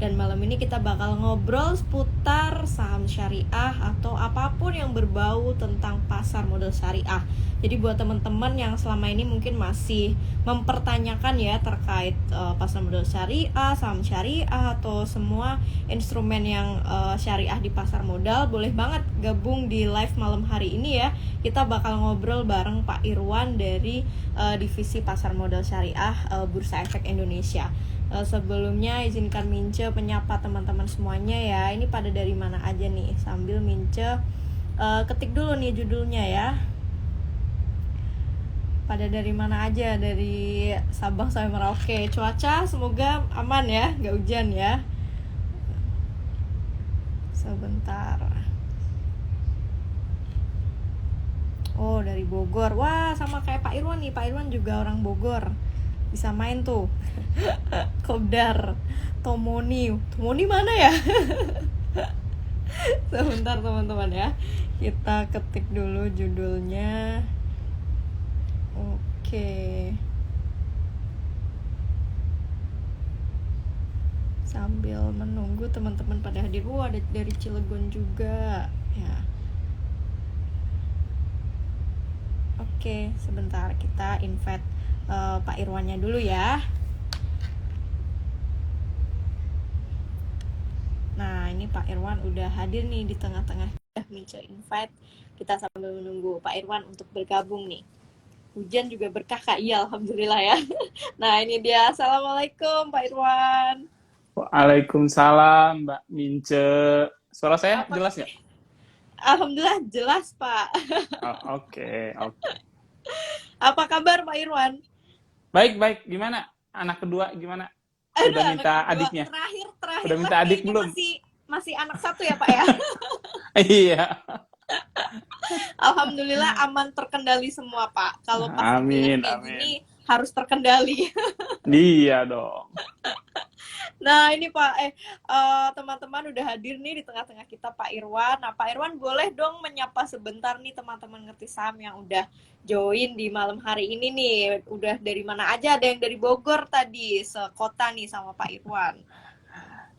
Dan malam ini kita bakal ngobrol seputar saham syariah atau apapun yang berbau tentang pasar modal syariah. Jadi buat teman-teman yang selama ini mungkin masih mempertanyakan ya terkait pasar modal syariah, saham syariah atau semua instrumen yang syariah di pasar modal, boleh banget gabung di live malam hari ini ya. Kita bakal ngobrol bareng Pak Irwan dari divisi pasar modal syariah Bursa Efek Indonesia. Sebelumnya izinkan Mince menyapa teman-teman semuanya ya. Ini pada dari mana aja nih? Sambil Mince ketik dulu nih judulnya ya. Pada dari mana aja? Dari Sabang sampai Merauke. Cuaca semoga aman ya, nggak hujan ya. Sebentar. Oh, dari Bogor. Wah, sama kayak Pak Irwan nih. Pak Irwan juga orang Bogor. Bisa main tuh. Kopdar. Tomoni mana ya? Sebentar teman-teman ya. Kita ketik dulu judulnya. Oke. Sambil menunggu teman-teman pada hadir. Ada dari Cilegon juga ya. Oke, sebentar kita invite Pak Irwannya dulu ya. Nah, ini Pak Irwan udah hadir nih di tengah-tengah. Mince invite. Kita sambil menunggu Pak Irwan untuk bergabung nih. Hujan juga berkah Kak. Iya, alhamdulillah ya. Nah, ini dia. Assalamualaikum Pak Irwan. Waalaikumsalam Mbak Mince. Suara saya jelas nggak? Alhamdulillah jelas Pak. Oke. Apa kabar Pak Irwan? Baik. Gimana? Anak kedua gimana? Udah minta adiknya? Terakhir Udah minta adik belum? Masih anak satu ya Pak ya? Iya. Alhamdulillah aman, terkendali semua Pak. Kalau pas Amin. gini harus terkendali. Iya dong. Nah ini Pak, teman-teman udah hadir nih di tengah-tengah kita Pak Irwan. Nah Pak Irwan boleh dong menyapa sebentar nih teman-teman ngerti saham yang udah join di malam hari ini nih. Udah dari mana aja? Ada yang dari Bogor tadi, sekota nih sama Pak Irwan.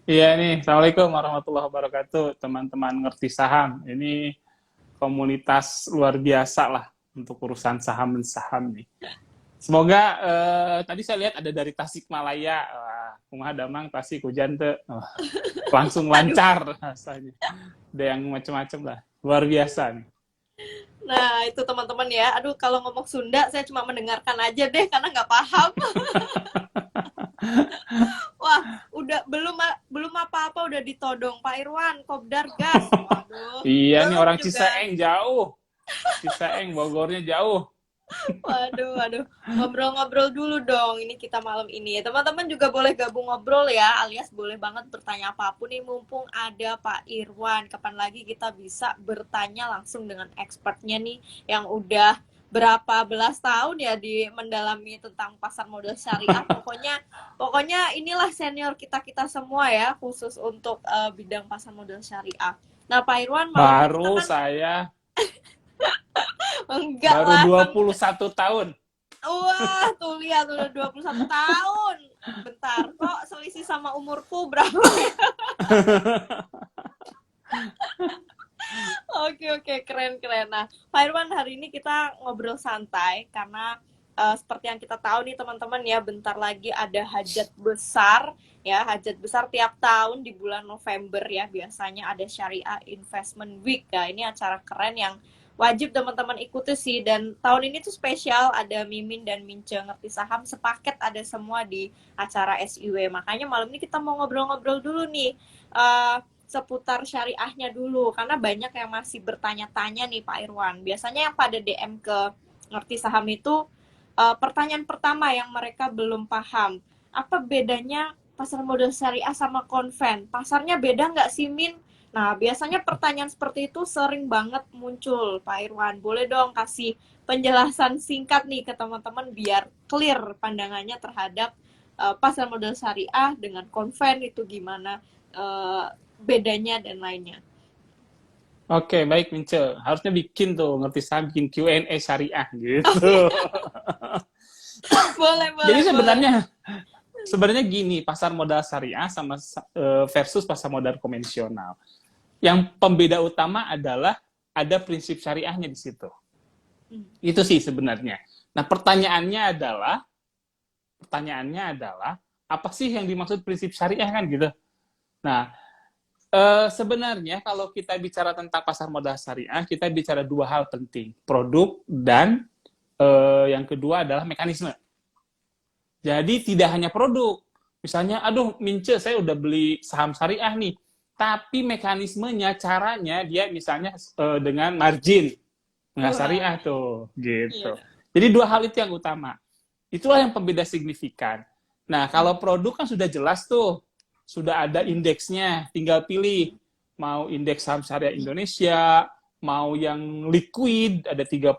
Iya nih, Assalamualaikum warahmatullahi wabarakatuh. Teman-teman ngerti saham. Ini komunitas luar biasa lah untuk urusan saham nih. Semoga tadi saya lihat ada dari Tasikmalaya. Kumaha damang Tasik hujan tuh. Langsung lancar rasanya. Ada yang macam-macam lah. Luar biasa nih. Nah itu teman-teman ya. Aduh kalau ngomong Sunda saya cuma mendengarkan aja deh karena nggak paham. Wah, udah belum apa-apa udah ditodong Pak Irwan, kopdar gas. Waduh. Iya nih orang juga. Cisaeng jauh. Cisaeng Bogornya jauh. Waduh. Ngobrol-ngobrol dulu dong. Ini kita malam ini. Teman-teman juga boleh gabung ngobrol ya, alias boleh banget bertanya apapun nih mumpung ada Pak Irwan. Kapan lagi kita bisa bertanya langsung dengan expertnya nih yang udah berapa belas tahun ya di mendalami tentang pasar modal syariah. Pokoknya inilah senior kita semua ya, khusus untuk bidang pasar modal syariah. Nah Pak Irwan baru saya enggak baru lah 21 tahun. Wah tuh lihat udah 21 tahun. Bentar, kok selisih sama umurku berapa ya? Oke, keren. Nah, Pak Irwan, hari ini kita ngobrol santai karena seperti yang kita tahu nih teman-teman ya, bentar lagi ada hajat besar ya, hajat besar tiap tahun di bulan November ya, biasanya ada Syariah Investment Week ya. Ini acara keren yang wajib teman-teman ikuti sih, dan tahun ini tuh spesial, ada Mimin dan Mince ngerti saham sepaket ada semua di acara SIW. Makanya malam ini kita mau ngobrol-ngobrol dulu nih seputar syariahnya dulu, karena banyak yang masih bertanya-tanya nih Pak Irwan. Biasanya yang pada DM ke ngerti saham itu pertanyaan pertama yang mereka belum paham, apa bedanya pasar modal syariah sama konven? Pasarnya beda nggak sih Min? Nah, biasanya pertanyaan seperti itu sering banget muncul, Pak Irwan. Boleh dong kasih penjelasan singkat nih ke teman-teman biar clear pandangannya terhadap pasar modal syariah dengan konven itu gimana bedanya dan lainnya. Oke, baik Mince. Harusnya bikin tuh, ngerti saham, bikin Q&A syariah gitu. Boleh. Jadi sebenarnya sebenarnya gini, pasar modal syariah sama versus pasar modal konvensional. Yang pembeda utama adalah ada prinsip syariahnya di situ. Itu sih sebenarnya. Nah, pertanyaannya adalah apa sih yang dimaksud prinsip syariah kan gitu. Nah, sebenarnya kalau kita bicara tentang pasar modal syariah, kita bicara dua hal penting, produk dan yang kedua adalah mekanisme. Jadi tidak hanya produk. Misalnya, aduh, Mince, saya udah beli saham syariah nih, tapi mekanismenya, caranya dia misalnya dengan margin, nggak syariah tuh, gitu. Iya. Jadi dua hal itu yang utama. Itulah yang pembeda signifikan. Nah, kalau produk kan sudah jelas tuh, sudah ada indeksnya, tinggal pilih mau indeks saham syariah Indonesia, mau yang liquid ada 30,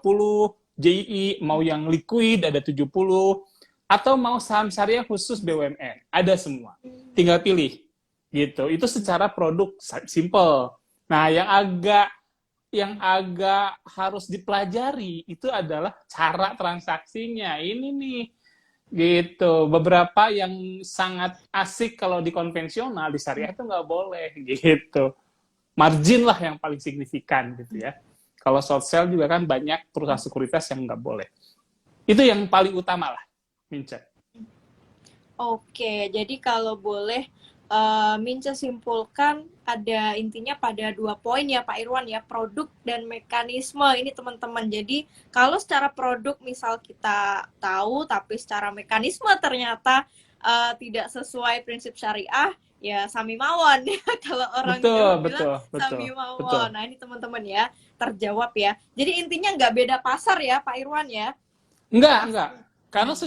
JI mau yang liquid ada 70, atau mau saham syariah khusus BUMN, ada semua. Tinggal pilih. Gitu. Itu secara produk simple. Nah, yang agak harus dipelajari itu adalah cara transaksinya. Ini nih gitu. Beberapa yang sangat asik kalau di konvensional, di syariah itu nggak boleh gitu. Margin lah yang paling signifikan gitu ya. Kalau short sell juga kan banyak perusahaan sekuritas yang nggak boleh. Itu yang paling utama lah, Mince. Oke, jadi kalau boleh Mince simpulkan ada intinya pada 2 poin ya Pak Irwan ya, produk dan mekanisme ini teman-teman. Jadi kalau secara produk misal kita tahu tapi secara mekanisme ternyata tidak sesuai prinsip syariah, ya sami mawon ya kalau orang Jawa bilang sami mawon. Nah ini teman-teman ya terjawab ya. Jadi intinya nggak beda pasar ya Pak Irwan ya? Enggak. Karena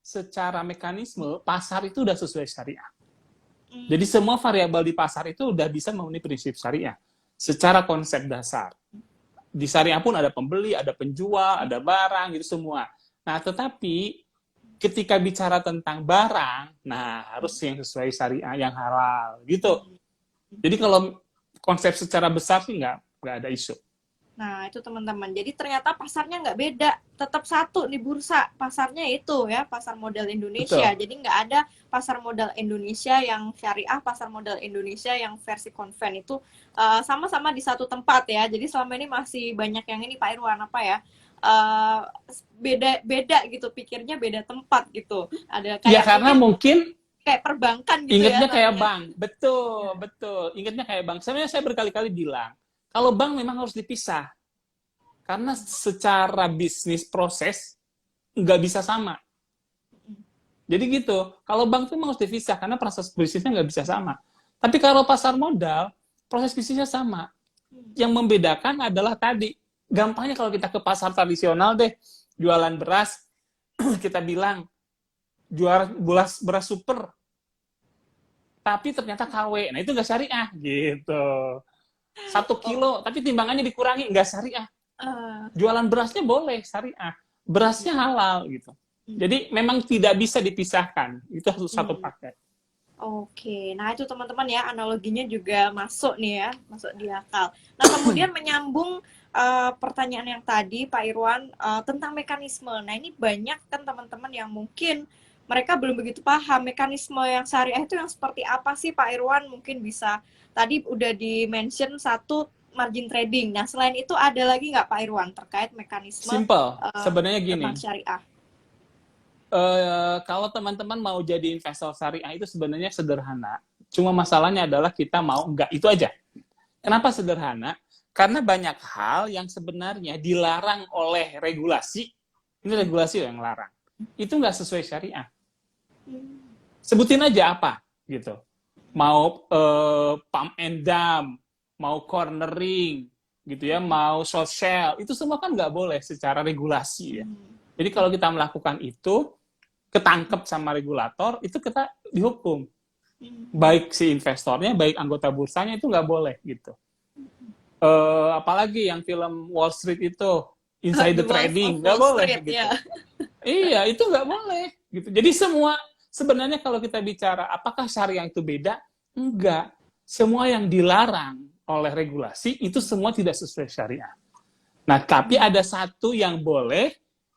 secara mekanisme pasar itu udah sesuai syariah. Jadi semua variabel di pasar itu udah bisa memenuhi prinsip syariah secara konsep dasar. Di syariah pun ada pembeli, ada penjual, ada barang, itu semua. Nah, tetapi ketika bicara tentang barang, nah harus yang sesuai syariah, yang halal, gitu. Jadi kalau konsep secara besar sih nggak ada isu. Nah, itu teman-teman. Jadi ternyata pasarnya nggak beda. Tetap satu di bursa. Pasarnya itu ya, pasar modal Indonesia. Betul. Jadi nggak ada pasar modal Indonesia yang syariah, pasar modal Indonesia yang versi konven. Itu sama-sama di satu tempat ya. Jadi selama ini masih banyak yang ini Pak Irwan, apa ya, beda gitu. Pikirnya beda tempat gitu. Ada kayak Ya karena mungkin kayak perbankan gitu ingatnya ya. kayak bank. Betul. Ingatnya kayak bank. Sebenarnya saya berkali-kali bilang, kalau bank memang harus dipisah. Karena secara bisnis proses nggak bisa sama. Jadi gitu. Kalau bank itu memang harus dipisah karena proses bisnisnya nggak bisa sama. Tapi kalau pasar modal, proses bisnisnya sama. Yang membedakan adalah tadi. Gampangnya kalau kita ke pasar tradisional deh, jualan beras, kita bilang, jual beras super. Tapi ternyata KW. Nah itu nggak syariah. Gitu. 1 kilo, tapi timbangannya dikurangi, nggak syariah. Jualan berasnya boleh, syariah. Berasnya halal, gitu. Jadi memang tidak bisa dipisahkan. Itu harus satu paket. Oke, nah itu teman-teman ya, analoginya juga masuk nih ya, masuk di akal. Nah kemudian menyambung pertanyaan yang tadi Pak Irwan tentang mekanisme. Nah ini banyak kan teman-teman yang mungkin mereka belum begitu paham mekanisme yang syariah itu yang seperti apa sih Pak Irwan, mungkin bisa. Tadi udah di-mention satu margin trading. Nah, selain itu ada lagi nggak Pak Irwan terkait mekanisme Simple. Sebenarnya gini. syariah? Kalau teman-teman mau jadi investor syariah itu sebenarnya sederhana. Cuma masalahnya adalah kita mau nggak, itu aja. Kenapa sederhana? Karena banyak hal yang sebenarnya dilarang oleh regulasi. Ini regulasi yang larang. Itu nggak sesuai syariah. Sebutin aja apa, gitu. Mau pump and dump, mau cornering, gitu ya, mau social, itu semua kan nggak boleh secara regulasi ya. Jadi kalau kita melakukan itu, ketangkep sama regulator, itu kita dihukum. Baik si investornya, baik anggota bursanya, itu nggak boleh gitu. Apalagi yang film Wall Street itu, insider trading, nggak boleh gitu. Ya. Iya, itu nggak boleh gitu. Jadi semua sebenarnya kalau kita bicara apakah syariah itu beda? Enggak. Semua yang dilarang oleh regulasi itu semua tidak sesuai syariah. Nah, tapi ada satu yang boleh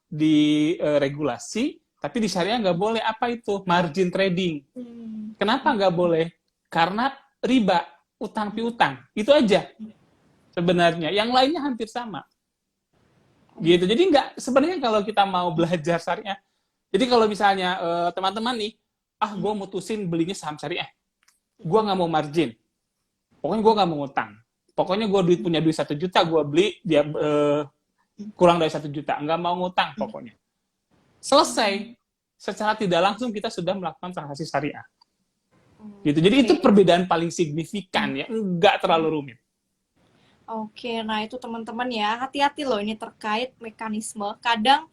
diregulasi, Tapi di syariah nggak boleh. Apa itu? Margin trading. Hmm. Kenapa nggak boleh? Karena riba, utang piutang. Itu aja sebenarnya. Yang lainnya hampir sama. Gitu. Jadi nggak, sebenarnya kalau kita mau belajar syariah, jadi kalau misalnya teman-teman nih, gue mutusin belinya saham syariah, gue nggak mau margin, pokoknya gue nggak mau ngutang, pokoknya gue punya duit 1 juta, gue beli dia kurang dari 1 juta, nggak mau ngutang pokoknya. Selesai, secara tidak langsung kita sudah melakukan transaksi syariah. Gitu. Jadi itu perbedaan paling signifikan ya, nggak terlalu rumit. Oke, nah itu teman-teman ya, hati-hati loh ini terkait mekanisme. Kadang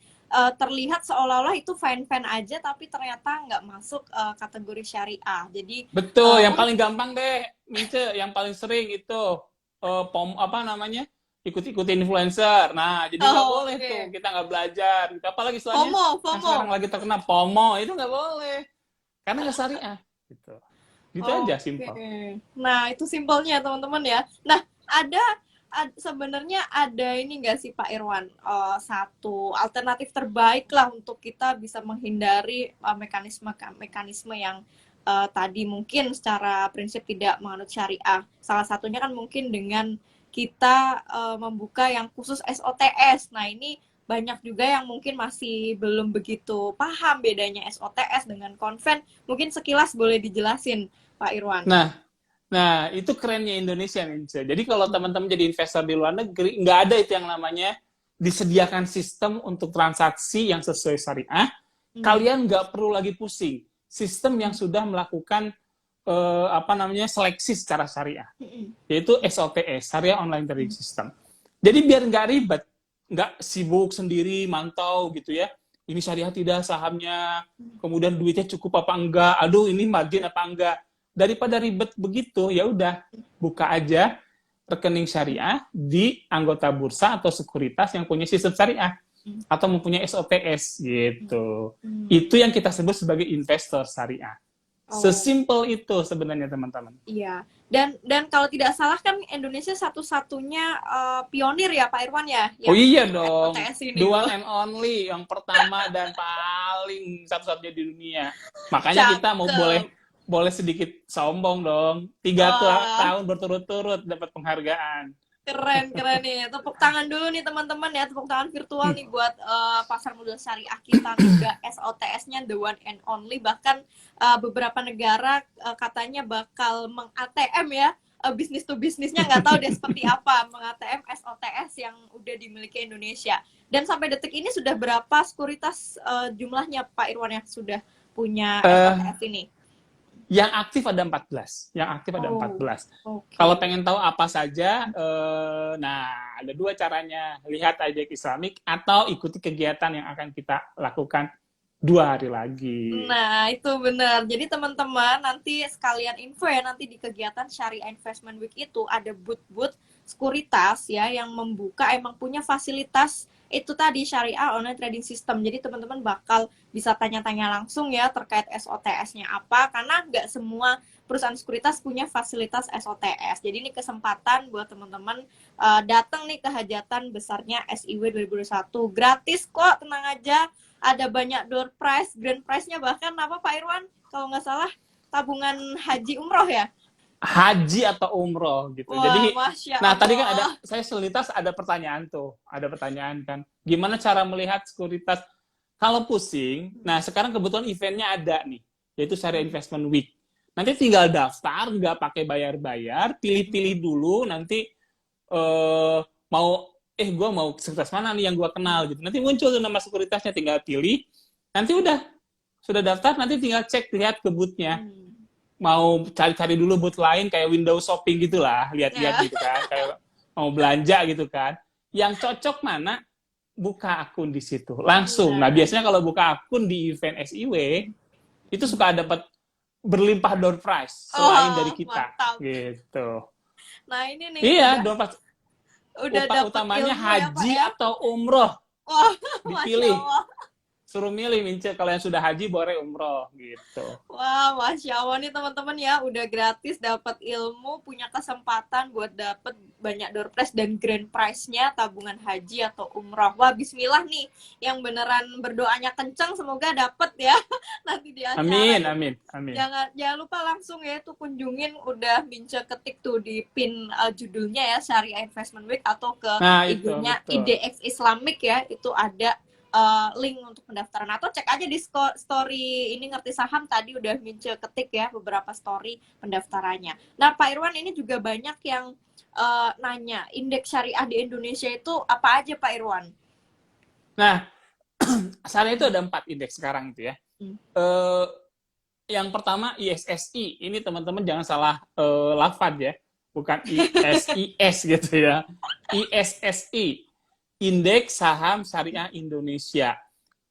terlihat seolah-olah itu fine-fine aja, tapi ternyata nggak masuk kategori syariah. Jadi betul, yang paling gampang deh, Mince, yang paling sering itu ikut-ikutin influencer. Nah, jadi nggak boleh tuh, kita nggak belajar. Gitu. Apalagi istilahnya yang sekarang lagi terkena FOMO, itu nggak boleh, karena nggak syariah. Gitu aja, simpel. Nah, itu simpelnya teman-teman ya. Nah, sebenarnya ada ini nggak sih Pak Irwan, satu alternatif terbaik lah untuk kita bisa menghindari mekanisme yang tadi mungkin secara prinsip tidak menganut syariah. Salah satunya kan mungkin dengan kita membuka yang khusus SOTS. Nah, ini banyak juga yang mungkin masih belum begitu paham bedanya SOTS dengan konven. Mungkin sekilas boleh dijelasin Pak Irwan. Nah, itu kerennya Indonesia, Mince. Jadi kalau teman-teman jadi investor di luar negeri, nggak ada itu yang namanya disediakan sistem untuk transaksi yang sesuai syariah. Kalian nggak perlu lagi pusing. Sistem yang sudah melakukan seleksi secara syariah, yaitu SOTS, Syariah Online Trading System. Jadi biar nggak ribet, nggak sibuk sendiri mantau gitu ya. Ini syariah tidak sahamnya, kemudian duitnya cukup apa enggak, aduh ini margin apa enggak. Daripada ribet begitu, ya udah buka aja rekening syariah di anggota bursa atau sekuritas yang punya sistem syariah atau mempunyai SOTS gitu. Itu yang kita sebut sebagai investor syariah. Sesimpel itu sebenarnya teman-teman. Iya. Dan kalau tidak salah kan Indonesia satu-satunya pionir ya Pak Irwan ya. Oh iya dong. SOTS ini. The one and only, yang pertama dan paling satu-satunya di dunia. Makanya kita mau boleh sedikit sombong dong. 3 tahun berturut-turut dapat penghargaan. Keren nih. Tepuk tangan dulu nih teman-teman ya. Tepuk tangan virtual nih buat pasar modal syariah kita. Juga SOTS-nya the one and only. Bahkan beberapa negara katanya bakal meng-ATM ya. Bisnis to bisnisnya nggak tahu deh seperti apa. Meng-ATM SOTS yang udah dimiliki Indonesia. Dan sampai detik ini sudah berapa sekuritas jumlahnya Pak Irwan yang sudah punya SOTS ini? Yang aktif ada 14. Okay. Kalau pengen tahu apa saja, ada 2 caranya. Lihat aja Islamik atau ikuti kegiatan yang akan kita lakukan 2 hari lagi. Nah, itu benar. Jadi teman-teman, nanti sekalian info ya, nanti di kegiatan Syariah Investment Week itu ada booth-booth sekuritas ya yang membuka emang punya fasilitas itu tadi Syariah Online Trading System. Jadi teman-teman bakal bisa tanya-tanya langsung ya terkait SOTS-nya apa, karena nggak semua perusahaan sekuritas punya fasilitas SOTS. Jadi ini kesempatan buat teman-teman datang nih ke hajatan besarnya SIW 2021. Gratis kok, tenang aja. Ada banyak door prize, grand prize-nya bahkan apa Pak Irwan? Kalau nggak salah tabungan haji umroh ya? Haji atau umroh gitu. Wah, jadi nah tadi kan saya sekuritas ada pertanyaan kan, gimana cara melihat sekuritas kalau pusing. Nah sekarang kebetulan eventnya ada nih, yaitu Syariah Investment Week. Nanti tinggal daftar, nggak pakai bayar-bayar, pilih-pilih dulu nanti gue mau sekuritas mana nih yang gue kenal gitu. Nanti muncul tuh nama sekuritasnya, tinggal pilih. Nanti sudah daftar, nanti tinggal cek, lihat ke booth-nya. Mau cari-cari dulu booth lain kayak window shopping gitulah, lihat-lihat gitu kan, kayak mau belanja gitu kan. Yang cocok mana, buka akun di situ langsung. Nah biasanya kalau buka akun di event SIW itu suka dapat berlimpah door prize selain dari kita. Mantap. Gitu. Nah ini nih. Iya, door prize. Utamanya haji ya, atau umroh. Oh, dipilih. suruh milih Mince, kalau yang sudah haji boleh umroh gitu. Wah, Masya Allah nih teman-teman ya, udah gratis dapat ilmu, punya kesempatan buat dapat banyak door prize dan grand prize-nya tabungan haji atau umroh. Wah, bismillah nih, yang beneran berdoanya kenceng semoga dapat ya nanti di acara Amin, ini. amin, amin. Jangan lupa langsung ya tuh kunjungin, udah Mince ketik tuh di pin judulnya ya, Syariah Investment Week, atau ke Nah, itu IG-nya betul. IDX Islamic ya, itu ada link untuk pendaftaran, atau cek aja di story ini Ngerti Saham, tadi udah Mince ketik ya beberapa story pendaftarannya. Nah, Pak Irwan, ini juga banyak yang nanya indeks syariah di Indonesia itu apa aja, Pak Irwan? Nah, syariah itu ada 4 indeks sekarang itu ya. Yang pertama ISSI, ini teman-teman jangan salah lafaz ya, bukan ISIS gitu ya. ISSI, Indeks Saham Syariah Indonesia.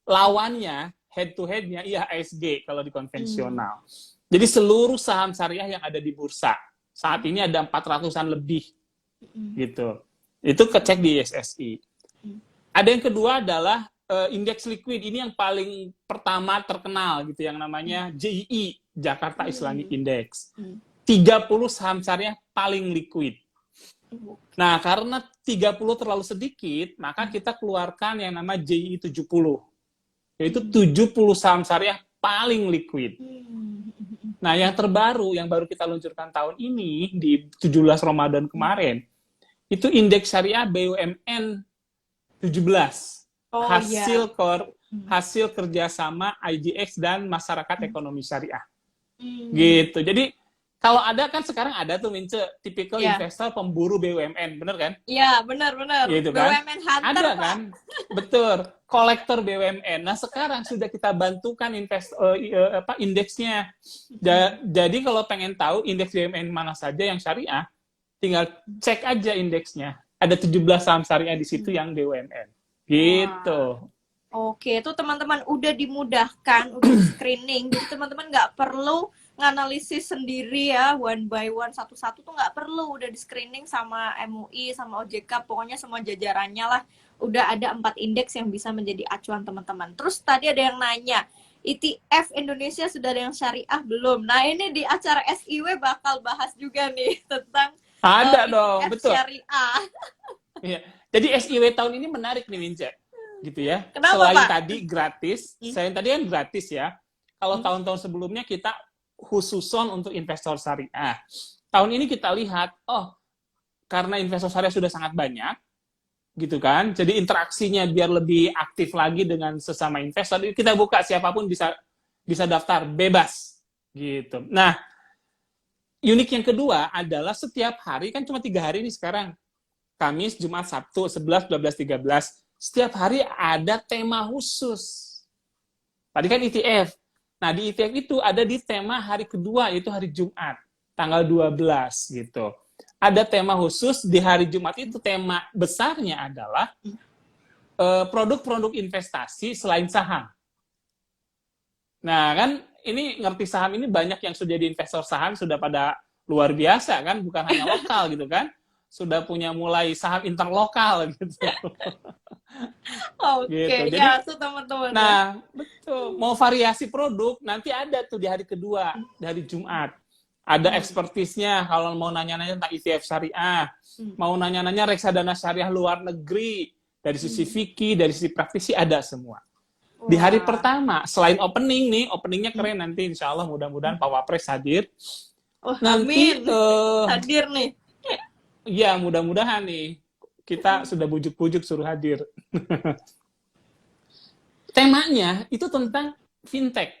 Lawannya, head to head-nya IHSG kalau di konvensional. Jadi seluruh saham syariah yang ada di bursa. Saat ini ada 400-an lebih. Gitu. Itu kecek di ISSI. Ada yang kedua adalah indeks liquid. Ini yang paling pertama terkenal gitu, yang namanya JII, Jakarta Islamic Index. 30 saham syariah paling liquid. Nah, karena 30 terlalu sedikit, maka kita keluarkan yang nama JI 70. Yaitu 70 saham syariah paling liquid. Nah, yang terbaru, yang baru kita luncurkan tahun ini, di 17 Ramadan kemarin, itu indeks syariah BUMN 17. Hasil kerjasama IGX dan Masyarakat Ekonomi Syariah. Gitu. Jadi, kalau ada kan sekarang ada tuh Mince, tipikal investor pemburu BUMN, bener kan? Iya, benar-benar. Gitu kan? BUMN hunter, ada Pak. kan? Betul, kolektor BUMN. Nah, sekarang sudah kita bantukan indeksnya. Jadi kalau pengen tahu indeks BUMN mana saja yang syariah, tinggal cek aja indeksnya. Ada 17 saham syariah di situ yang BUMN. Gitu. Oke, itu teman-teman udah dimudahkan, udah screening. Jadi teman-teman nggak perlu nganalisis sendiri ya, one by one, satu-satu tuh nggak perlu, udah di screening sama MUI, sama OJK, pokoknya semua jajarannya lah, udah ada 4 indeks yang bisa menjadi acuan teman-teman. Terus tadi ada yang nanya, ETF Indonesia sudah ada yang syariah belum? Nah, ini di acara SIW bakal bahas juga nih tentang ada dong, ETF betul. syariah. Iya. Jadi SIW tahun ini menarik nih, Mince, gitu ya. Kenapa, selain Pak? tadi gratis, selain tadi kan gratis ya. Kalau tahun-tahun sebelumnya kita khususon untuk investor syariah. Tahun ini kita lihat, karena investor syariah sudah sangat banyak, gitu kan, jadi interaksinya biar lebih aktif lagi dengan sesama investor, kita buka siapapun bisa daftar, bebas, gitu. Nah, unik yang kedua adalah setiap hari, kan cuma 3 hari nih sekarang, Kamis, Jumat, Sabtu, 11, 12, 13, setiap hari ada tema khusus. Tadi kan ETF. Nah, di ETF itu ada di tema hari kedua, yaitu hari Jumat, tanggal 12, gitu. Ada tema khusus di hari Jumat itu, tema besarnya adalah produk-produk investasi selain saham. Nah, kan ini Ngerti Saham ini banyak yang sudah jadi investor saham, sudah pada luar biasa kan, bukan hanya lokal gitu kan. Sudah punya mulai saham interlokal gitu. Oke, gitu. Jadi, ya tuh teman-teman. Nah, betul. Mau variasi produk, nanti ada tuh di hari kedua, di hari Jumat. Ada expertise-nya, kalau mau nanya-nanya tentang ETF syariah, mau nanya-nanya reksadana syariah luar negeri, dari sisi fikih, dari sisi praktisi, ada semua. Di hari pertama, selain opening nih, openingnya keren nanti, insya Allah mudah-mudahan Pak Wapres hadir. Nanti hadir nih. Iya, mudah-mudahan nih. Kita sudah bujuk-bujuk suruh hadir. Temanya itu tentang fintech.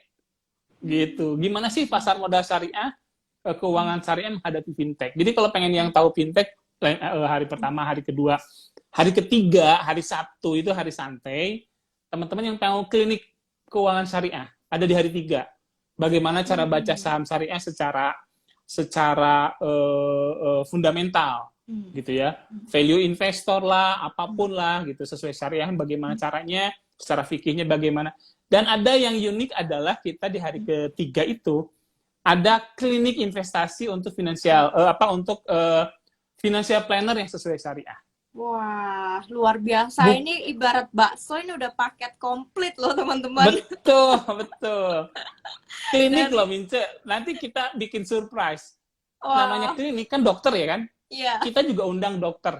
Gitu. Gimana sih pasar modal syariah, keuangan syariah menghadapi fintech. Jadi kalau pengen yang tahu fintech, hari pertama, hari kedua, hari ketiga, hari Sabtu itu hari santai. Teman-teman yang tahu klinik keuangan syariah, ada di hari 3. Bagaimana cara baca saham syariah secara fundamental. Gitu ya, value investor lah, apapun lah gitu, sesuai syariah bagaimana caranya, secara fikihnya bagaimana. Dan ada yang unik adalah kita di hari ketiga itu ada klinik investasi untuk financial financial planner yang sesuai syariah. Wah, luar biasa. Buk Ini ibarat bakso, ini udah paket komplit loh teman-teman. betul, betul. Klinik Dan loh, Mince. Nanti kita bikin surprise. Namanya wah, klinik kan dokter ya kan? iya. Kita juga undang dokter.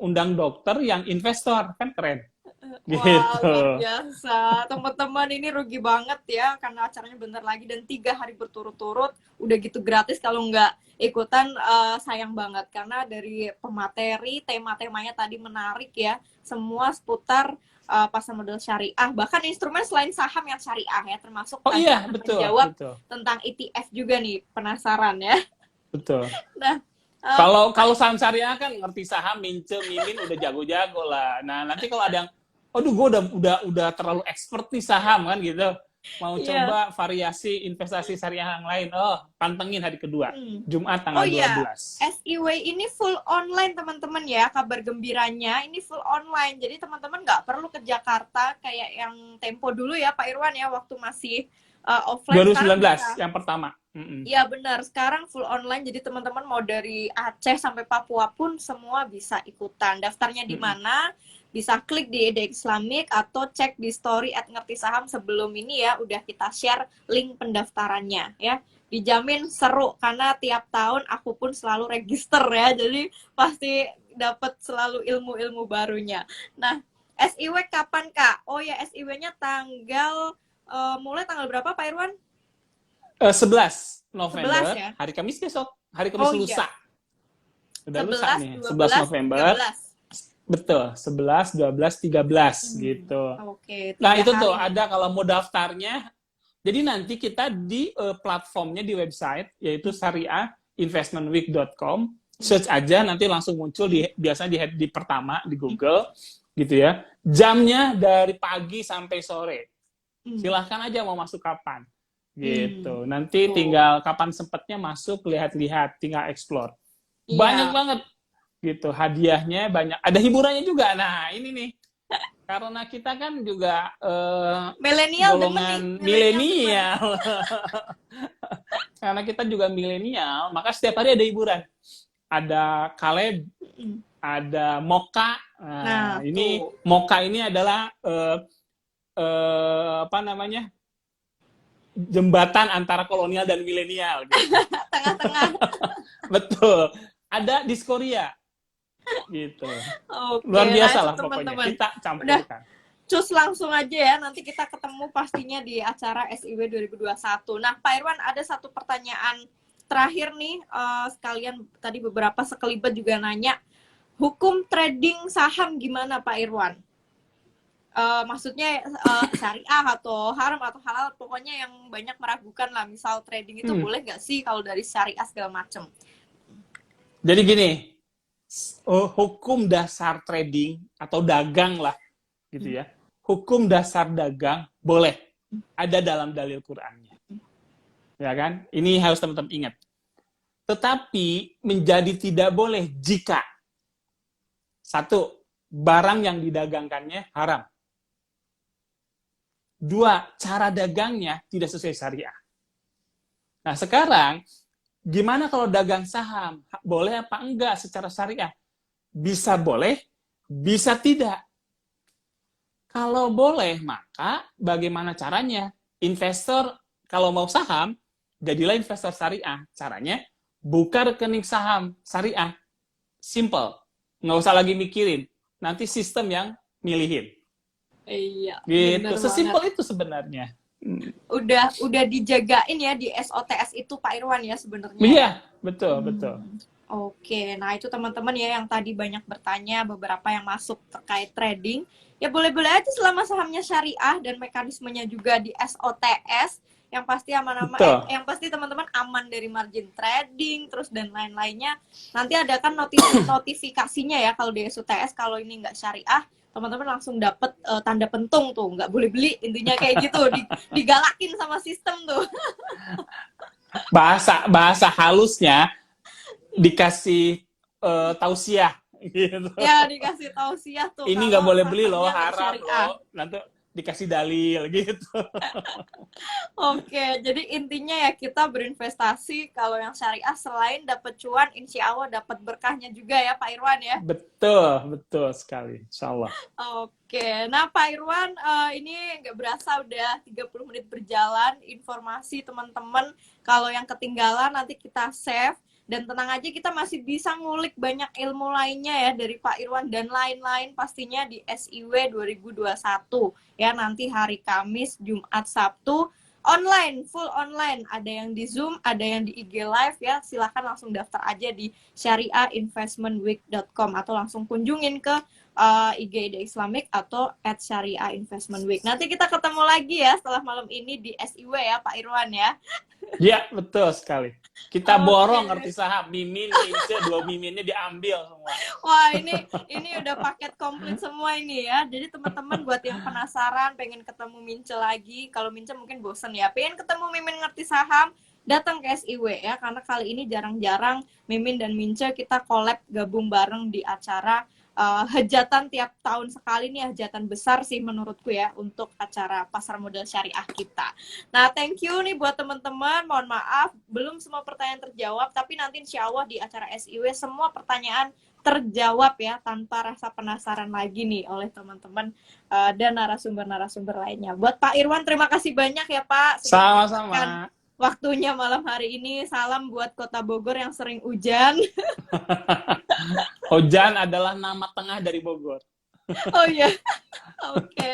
Undang dokter yang investor, kan keren. Wah, Gitu. luar biasa. Teman-teman ini rugi banget ya karena acaranya bentar lagi dan 3 hari berturut-turut. Udah gitu gratis, kalau nggak ikutan sayang banget. Karena dari pemateri, tema-temanya tadi menarik ya. Semua seputar pasar modal syariah. Bahkan instrumen selain saham yang syariah ya. Termasuk Oh tadi iya, akan betul, menjawab betul, tentang ETF juga nih. Penasaran ya. betul. Nah, Kalau Pak, kalau saham syariah kan ngerti saham, Mince, Mimin udah jago-jago lah. Nah, nanti kalau ada yang, aduh gue udah terlalu expert nih saham kan gitu. Mau iya. coba variasi investasi syariah yang lain. Oh, pantengin hari kedua. Hmm. Jumat Oh tanggal iya, 12. SIW ini full online teman-teman ya. Kabar gembiranya ini full online. Jadi teman-teman nggak perlu ke Jakarta kayak yang tempo dulu ya Pak Irwan ya, waktu masih offline. Sekarang 2019 bisa. yang pertama. Mm-mm. Iya benar, sekarang full online. Jadi teman-teman mau dari Aceh sampai Papua pun semua bisa ikutan. Daftarnya di Mm-mm. mana? Bisa klik di Ide Islamik atau cek di story @ngertisaham sebelum ini ya. Udah kita share link pendaftarannya ya. Dijamin seru karena tiap tahun aku pun selalu register ya. Jadi pasti dapat selalu ilmu-ilmu barunya. Nah, SIW kapan Kak? Oh ya, SIW-nya mulai tanggal berapa Pak Irwan? 11 11 November, ya? hari Kamis besok, hari Kamis Oh iya, lusa. Udah lusa 11, nih, 11 12, November. 13. Betul, 11, 12, 13 gitu. Oke, Nah, tiga itu tuh hari nih. ada kalau mau daftarnya. Jadi nanti kita di platformnya di website yaitu syariahinvestmentweek.com. Search aja nanti langsung muncul biasanya di pertama di Google gitu ya. Jamnya dari pagi sampai sore. Hmm. Silahkan aja mau masuk kapan Hmm. gitu. Nanti Tuh. tinggal kapan sempatnya masuk, lihat-lihat, tinggal explore. Banyak Iya. banget gitu, hadiahnya banyak. Ada hiburannya juga. Nah, ini nih. Karena kita kan juga Milenial demen nih, golongan milenial demen. milenial. Karena kita juga milenial, maka setiap hari ada hiburan. Ada Kaleb, Hmm. ada Moka. Nah, Nah, ini tuh. Moka ini adalah apa namanya, jembatan antara kolonial dan milenial gitu. Tengah-tengah. Betul. Ada Diskoria gitu. Oke, Luar nah biasa itu lah pokoknya. teman-teman. Kita Udah, campurkan. cus langsung aja ya. Nanti kita ketemu pastinya di acara SIW 2021. Nah, Pak Irwan, ada satu pertanyaan terakhir nih. Sekalian tadi beberapa sekelibet juga nanya. Hukum trading saham gimana Pak Irwan? Maksudnya syariah atau haram atau halal, pokoknya yang banyak meragukan lah. Misal trading itu boleh nggak sih kalau dari syariah segala macam? Jadi gini, hukum dasar trading atau dagang lah gitu ya. Hukum dasar dagang boleh ada dalam dalil Qur'annya. Ya kan? Ini harus teman-teman ingat. Tetapi menjadi tidak boleh jika satu, barang yang didagangkannya haram. Dua, cara dagangnya tidak sesuai syariah. Nah, sekarang gimana kalau dagang saham? Boleh apa enggak secara syariah? Bisa boleh, bisa tidak. Kalau boleh, maka bagaimana caranya? Investor kalau mau saham, jadilah investor syariah. Caranya, buka rekening saham syariah. Simple. Nggak usah lagi mikirin. Nanti sistem yang milihin. Iya, Gitu. bener banget. Sesimpel itu sebenarnya. Udah dijagain ya di SOTS itu Pak Irwan ya sebenarnya Iya, ya. betul, betul. Oke, nah itu teman-teman ya yang tadi banyak bertanya, beberapa yang masuk terkait trading. Ya boleh-boleh aja selama sahamnya syariah dan mekanismenya juga di SOTS, yang pasti aman-aman, Betul. yang pasti teman-teman aman dari margin trading, terus dan lain-lainnya. Nanti ada kan notifikasinya ya kalau di SOTS, kalau ini nggak syariah, teman-teman langsung dapet tanda pentung tuh, nggak boleh beli, intinya kayak gitu, digalakin sama sistem tuh. Bahasa halusnya dikasih tausiah gitu. Ya dikasih tausiah tuh Ini nggak kalau boleh beli loh, sahamnya nggak haram syariah. loh. Nanti dikasih dalil gitu. Oke, jadi intinya ya kita berinvestasi kalau yang syariah selain dapat cuan, insya Allah dapat berkahnya juga ya Pak Irwan ya. Betul, betul sekali, insya Allah. Oke, nah Pak Irwan, ini nggak berasa udah 30 menit berjalan, informasi teman-teman kalau yang ketinggalan nanti kita save, dan tenang aja kita masih bisa ngulik banyak ilmu lainnya ya dari Pak Irwan dan lain-lain pastinya di SIW 2021 ya, nanti hari Kamis, Jumat, Sabtu, online, full online, ada yang di Zoom, ada yang di IG Live ya, silakan langsung daftar aja di syariahinvestmentweek.com atau langsung kunjungin ke IG Ide Islamic atau @syariahinvestmentweek. Nanti kita ketemu lagi ya setelah malam ini di SIW ya Pak Irwan ya. Ya, betul sekali. Kita Oke. borong ngerti saham, mimin, mince, 2 miminnya diambil semua. Wah, ini udah paket komplit semua ini ya. Jadi teman-teman buat yang penasaran pengen ketemu Mince lagi, kalau Mince mungkin bosen ya, pengen ketemu Mimin ngerti saham, datang ke SIW ya, karena kali ini jarang-jarang Mimin dan Mince kita collab gabung bareng di acara hajatan tiap tahun sekali nih, hajatan besar sih menurutku ya untuk acara pasar modal syariah kita. Nah, thank you nih buat teman-teman. Mohon maaf belum semua pertanyaan terjawab, tapi nanti insya Allah di acara SIW semua pertanyaan terjawab ya tanpa rasa penasaran lagi nih oleh teman-teman dan narasumber-narasumber lainnya. Buat Pak Irwan, terima kasih banyak ya Pak. Sama-sama. Waktunya malam hari ini. Salam buat Kota Bogor yang sering hujan. Ojan adalah nama tengah dari Bogor. Oh iya, oke.